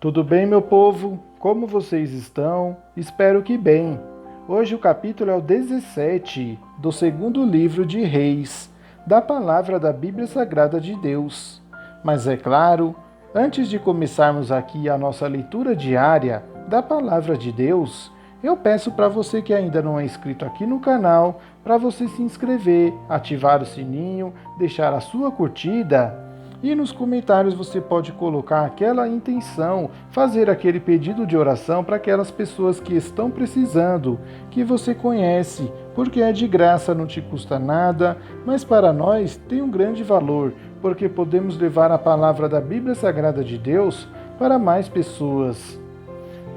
Tudo bem, meu povo? Como vocês estão? Espero que bem. Hoje o capítulo é o 17 do segundo livro de Reis, da palavra da Bíblia Sagrada de Deus. Mas é claro, antes de começarmos aqui a nossa leitura diária da palavra de Deus, eu peço para você que ainda não é inscrito aqui no canal, para você se inscrever, ativar o sininho, deixar a sua curtida. E nos comentários você pode colocar aquela intenção, fazer aquele pedido de oração para aquelas pessoas que estão precisando, que você conhece, porque é de graça, não te custa nada, mas para nós tem um grande valor, porque podemos levar a palavra da Bíblia Sagrada de Deus para mais pessoas.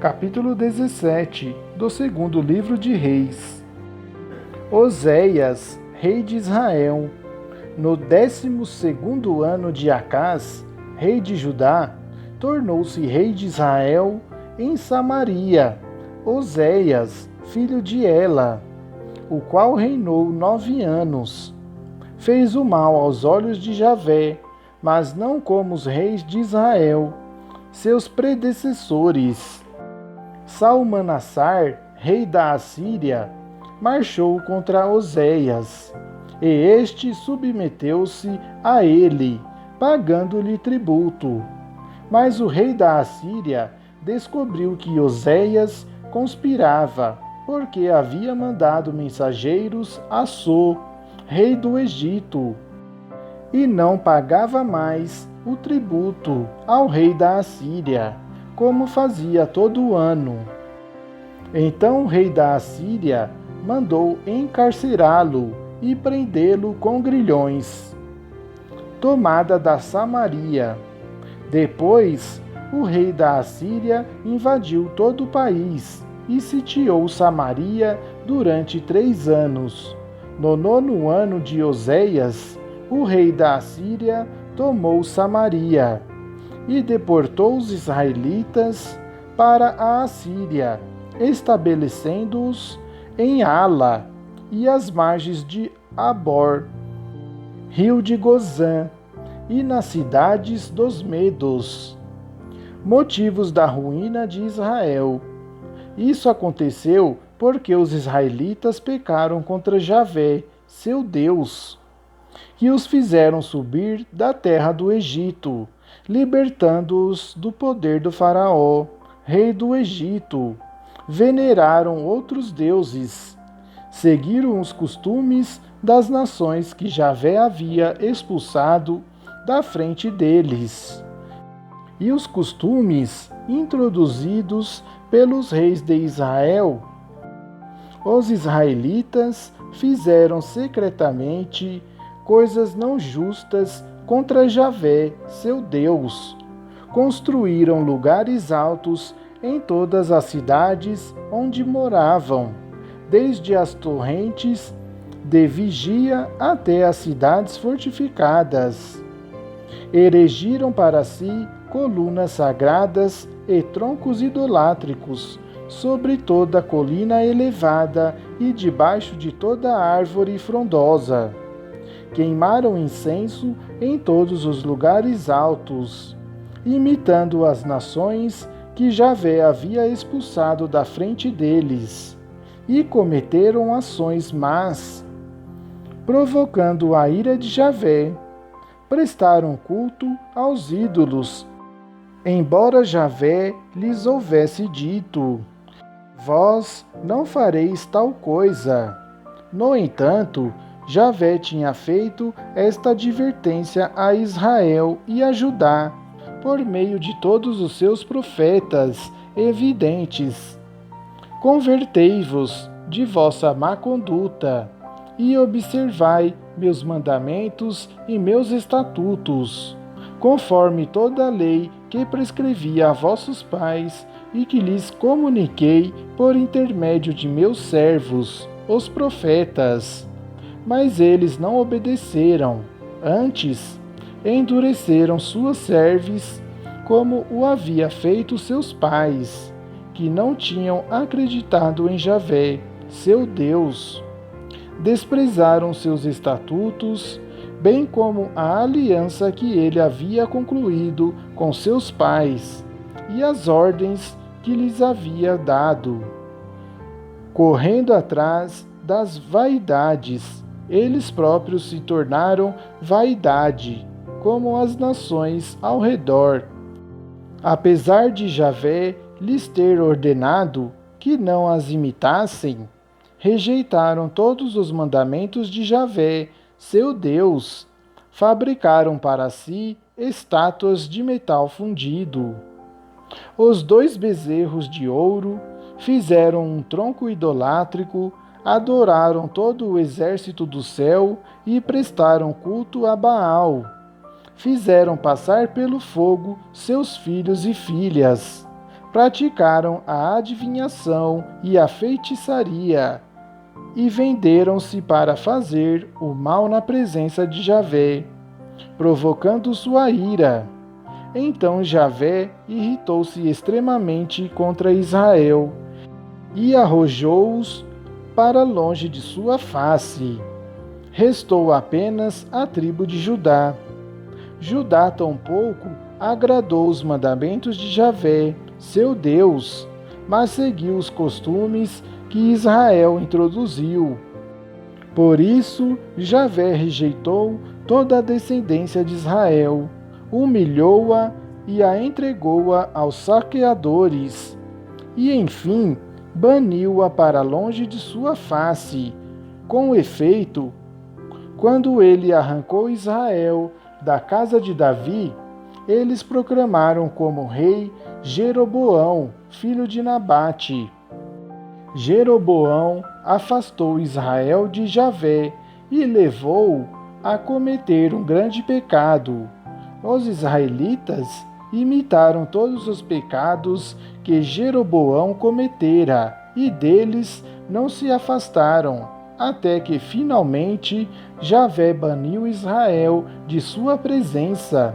Capítulo 17 do segundo livro de Reis. Oséias, rei de Israel. No 12º ano de Acás, rei de Judá, tornou-se rei de Israel em Samaria, Oséias, filho de Ela, o qual reinou 9 anos. Fez o mal aos olhos de Javé, mas não como os reis de Israel, seus predecessores. Salmanassar, rei da Assíria, marchou contra Oséias, e este submeteu-se a ele, pagando-lhe tributo. Mas o rei da Assíria descobriu que Oséias conspirava, porque havia mandado mensageiros a So, rei do Egito, e não pagava mais o tributo ao rei da Assíria, como fazia todo ano. Então o rei da Assíria mandou encarcerá-lo e prendê-lo com grilhões. Tomada da Samaria. Depois, o rei da Assíria invadiu todo o país e sitiou Samaria durante 3 anos. No 9º ano de Oséias, o rei da Assíria tomou Samaria e deportou os israelitas para a Assíria, estabelecendo-os em Ala e as margens de Abor, rio de Gozã, e nas cidades dos Medos. Motivos da ruína de Israel. Isso aconteceu porque os israelitas pecaram contra Javé, seu Deus, que os fizeram subir da terra do Egito, libertando-os do poder do faraó, rei do Egito. Veneraram outros deuses. Seguiram os costumes das nações que Javé havia expulsado da frente deles, e os costumes introduzidos pelos reis de Israel. Os israelitas fizeram secretamente coisas não justas contra Javé, seu Deus. Construíram lugares altos em todas as cidades onde moravam, desde as torrentes de Vigia até as cidades fortificadas. Erigiram para si colunas sagradas e troncos idolátricos sobre toda a colina elevada e debaixo de toda árvore frondosa. Queimaram incenso em todos os lugares altos, imitando as nações que Javé havia expulsado da frente deles, e cometeram ações más, provocando a ira de Javé. Prestaram culto aos ídolos, embora Javé lhes houvesse dito: vós não fareis tal coisa. No entanto, Javé tinha feito esta advertência a Israel e a Judá, por meio de todos os seus profetas evidentes: convertei-vos de vossa má conduta, e observai meus mandamentos e meus estatutos, conforme toda a lei que prescrevi a vossos pais e que lhes comuniquei por intermédio de meus servos, os profetas. Mas eles não obedeceram, antes endureceram suas cerviz, como o havia feito seus pais, que não tinham acreditado em Javé, seu Deus. Desprezaram seus estatutos, bem como a aliança que ele havia concluído com seus pais, e as ordens que lhes havia dado. Correndo atrás das vaidades, eles próprios se tornaram vaidade, como as nações ao redor. Apesar de Javé lhes ter ordenado que não as imitassem, rejeitaram todos os mandamentos de Javé, seu Deus. Fabricaram para si estátuas de metal fundido. Os 2 bezerros de ouro fizeram um tronco idolátrico, adoraram todo o exército do céu e prestaram culto a Baal. Fizeram passar pelo fogo seus filhos e filhas. Praticaram a adivinhação e a feitiçaria, e venderam-se para fazer o mal na presença de Javé, provocando sua ira. Então Javé irritou-se extremamente contra Israel e arrojou-os para longe de sua face. Restou apenas a tribo de Judá. Judá tampouco agradou os mandamentos de Javé, seu Deus, mas seguiu os costumes que Israel introduziu. Por isso, Javé rejeitou toda a descendência de Israel, humilhou-a e a entregou-a aos saqueadores, e, enfim, baniu-a para longe de sua face. Com efeito, quando ele arrancou Israel da casa de Davi, eles proclamaram como rei Jeroboão, filho de Nabate. Jeroboão afastou Israel de Javé e levou-o a cometer um grande pecado. Os israelitas imitaram todos os pecados que Jeroboão cometera e deles não se afastaram, até que finalmente Javé baniu Israel de sua presença,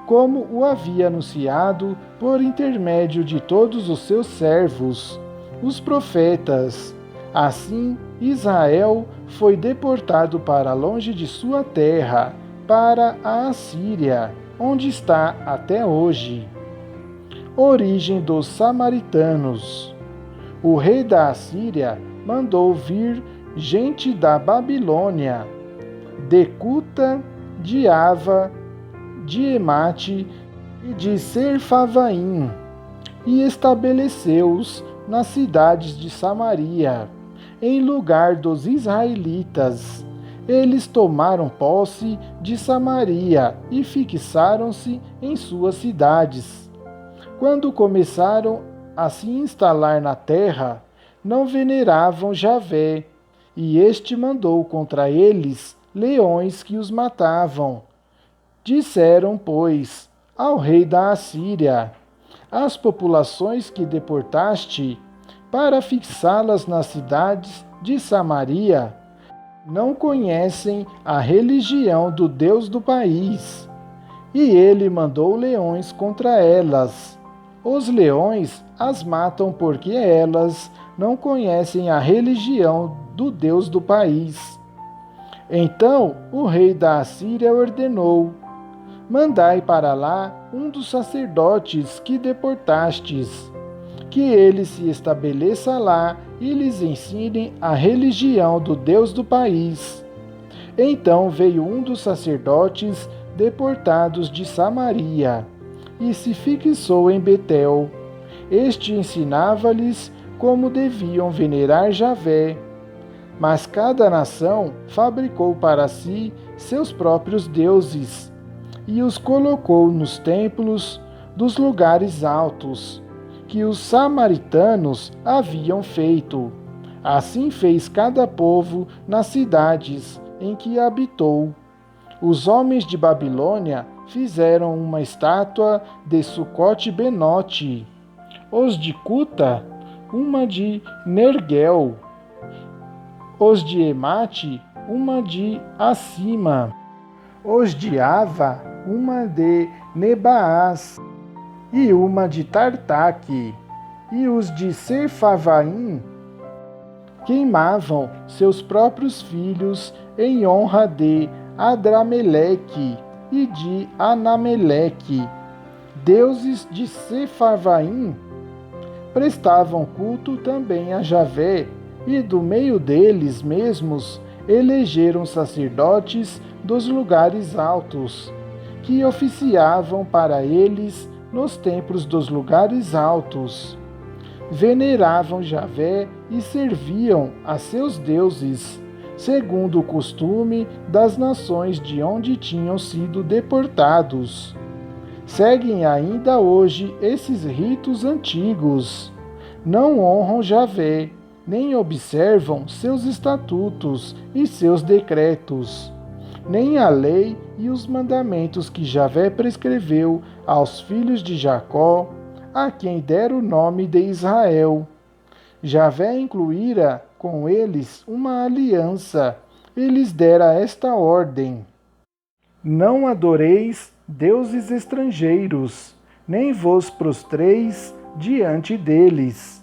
como o havia anunciado por intermédio de todos os seus servos, os profetas. Assim, Israel foi deportado para longe de sua terra, para a Assíria, onde está até hoje. Origem dos samaritanos. O rei da Assíria mandou vir gente da Babilônia, de Cuta, de Ava, de Emate e de Serfavaim, e estabeleceu-os nas cidades de Samaria, em lugar dos israelitas. Eles tomaram posse de Samaria e fixaram-se em suas cidades. Quando começaram a se instalar na terra, não veneravam Javé, e este mandou contra eles leões que os matavam. Disseram, pois, ao rei da Assíria: as populações que deportaste, para fixá-las nas cidades de Samaria, não conhecem a religião do Deus do país. E ele mandou leões contra elas. Os leões as matam porque elas não conhecem a religião do Deus do país. Então o rei da Assíria ordenou: mandai para lá um dos sacerdotes que deportastes, que ele se estabeleça lá e lhes ensine a religião do Deus do país. Então veio um dos sacerdotes deportados de Samaria e se fixou em Betel. Este ensinava-lhes como deviam venerar Javé. Mas cada nação fabricou para si seus próprios deuses e os colocou nos templos dos lugares altos, que os samaritanos haviam feito. Assim fez cada povo nas cidades em que habitou. Os homens de Babilônia fizeram uma estátua de Sucote-Benote, os de Cuta, uma de Nerguel, os de Emate, uma de Acima, os de Ava, uma de Nebaás, e uma de Tartaque, e os de Serfavaim queimavam seus próprios filhos em honra de Adrameleque e de Anameleque, deuses de Sefarvaim prestavam culto também a Javé, e do meio deles mesmos elegeram sacerdotes dos lugares altos, que oficiavam para eles nos templos dos lugares altos. Veneravam Javé e serviam a seus deuses, segundo o costume das nações de onde tinham sido deportados. Seguem ainda hoje esses ritos antigos. Não honram Javé, nem observam seus estatutos e seus decretos, nem a lei e os mandamentos que Javé prescreveu aos filhos de Jacó, a quem dera o nome de Israel. Javé incluíra com eles uma aliança e lhes dera esta ordem: não adoreis deuses estrangeiros, nem vos prostreis diante deles.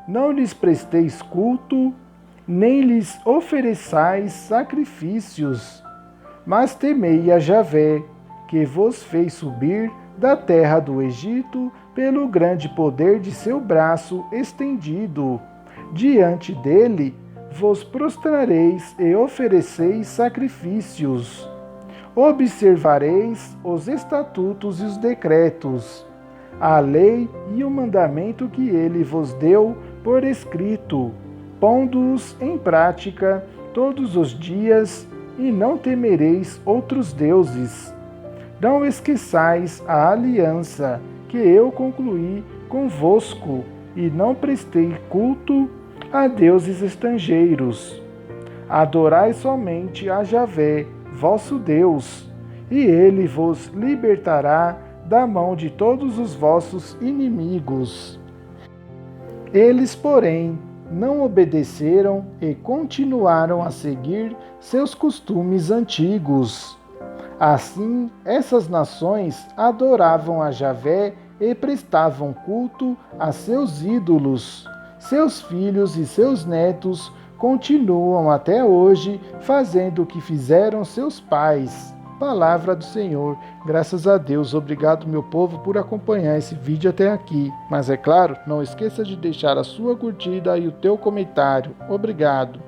Não lhes presteis culto, nem lhes ofereçais sacrifícios, mas temei a Javé, que vos fez subir da terra do Egito pelo grande poder de seu braço estendido. Diante dele vos prostrareis e ofereceis sacrifícios. Observareis os estatutos e os decretos, a lei e o mandamento que ele vos deu por escrito, pondo-os em prática todos os dias, e não temereis outros deuses. Não esqueçais a aliança que eu concluí convosco, e não prestei culto a deuses estrangeiros. Adorai somente a Javé, vosso Deus, e ele vos libertará da mão de todos os vossos inimigos. Eles, porém, não obedeceram e continuaram a seguir seus costumes antigos. Assim, essas nações adoravam a Javé e prestavam culto a seus ídolos. Seus filhos e seus netos continuam até hoje fazendo o que fizeram seus pais. Palavra do Senhor. Graças a Deus. Obrigado, meu povo, por acompanhar esse vídeo até aqui. Mas é claro, não esqueça de deixar a sua curtida e o teu comentário. Obrigado.